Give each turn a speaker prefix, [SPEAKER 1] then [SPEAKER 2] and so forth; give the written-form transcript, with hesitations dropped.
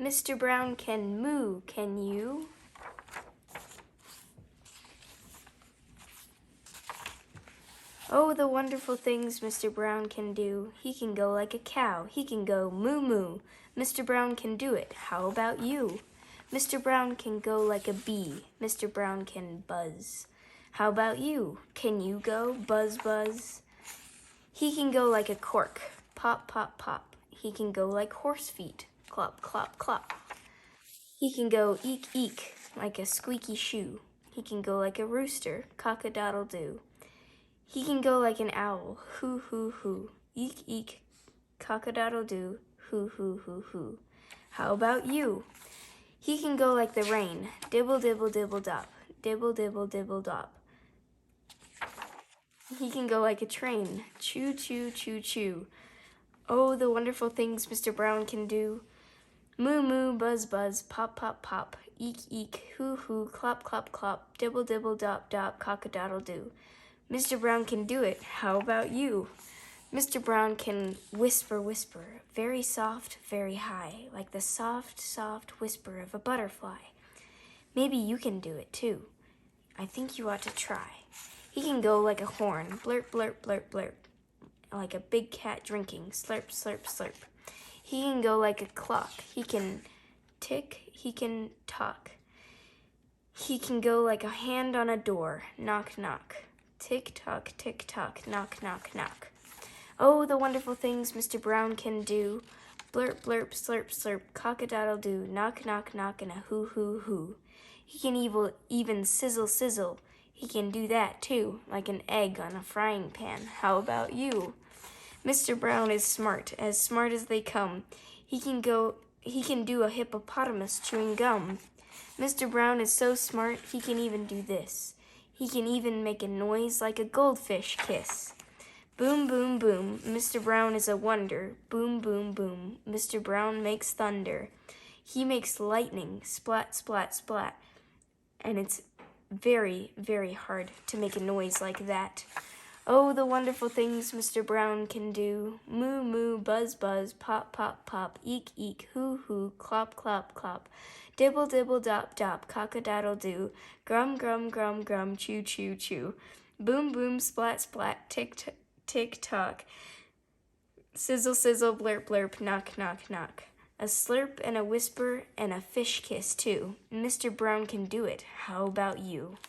[SPEAKER 1] Mr. Brown can moo, can you? Oh, the wonderful things Mr. Brown can do. He can go like a cow. He can go moo moo. Mr. Brown can do it. How about you? Mr. Brown can go like a bee. Mr. Brown can buzz. How about you? Can you go buzz buzz? He can go like a cork. Pop pop pop. He can go like horse feet. Clop clop clop. He can go eek eek like a squeaky shoe. He can go like a rooster. Cock-a-doodle-doo. He can go like an owl, hoo hoo hoo, eek eek, cock-a-doodle-doo, hoo hoo hoo hoo. How about you? He can go like the rain, dibble dibble dibble dop, dibble dibble dibble dop. He can go like a train, choo choo choo choo. Oh, the wonderful things Mr. Brown can do. Moo moo, buzz buzz, pop pop pop, eek eek, hoo hoo, clop clop clop, dibble dibble dop dop, cock-a-doodle-doo. Mr. Brown can do it. How about you? Mr. Brown can whisper, whisper, very soft, very high, like the soft, soft whisper of a butterfly. Maybe you can do it too. I think you ought to try. He can go like a horn, blurp, blurp, blurp, blurp, like a big cat drinking, slurp, slurp, slurp. He can go like a clock. He can tick, he can talk. He can go like a hand on a door, knock, knock. Tick-tock, tick-tock, knock, knock, knock. Oh, the wonderful things Mr. Brown can do. Blurp, blurp, slurp, slurp, cock-a-doodle-doo, knock, knock, knock, and a hoo-hoo-hoo. He can even sizzle, sizzle. He can do that, too, like an egg on a frying pan. How about you? Mr. Brown is smart as they come. He can do a hippopotamus chewing gum. Mr. Brown is so smart, he can even do this. He can even make a noise like a goldfish kiss. Boom, boom, boom, Mr. Brown is a wonder. Boom, boom, boom, Mr. Brown makes thunder. He makes lightning, splat, splat, splat. And it's very, very hard to make a noise like that. Oh, the wonderful things Mr. Brown can do. Moo, moo, buzz, buzz, pop, pop, pop, eek, eek, hoo, hoo, clop, clop, clop. Dibble, dibble, dop, dop, cock-a-doodle-doo. Grum, grum, grum, grum, chew, chew, chew. Boom, boom, splat, splat, tick, tick, tock. Sizzle, sizzle, blurp, blurp, knock, knock, knock. A slurp and a whisper and a fish kiss, too. Mr. Brown can do it. How about you?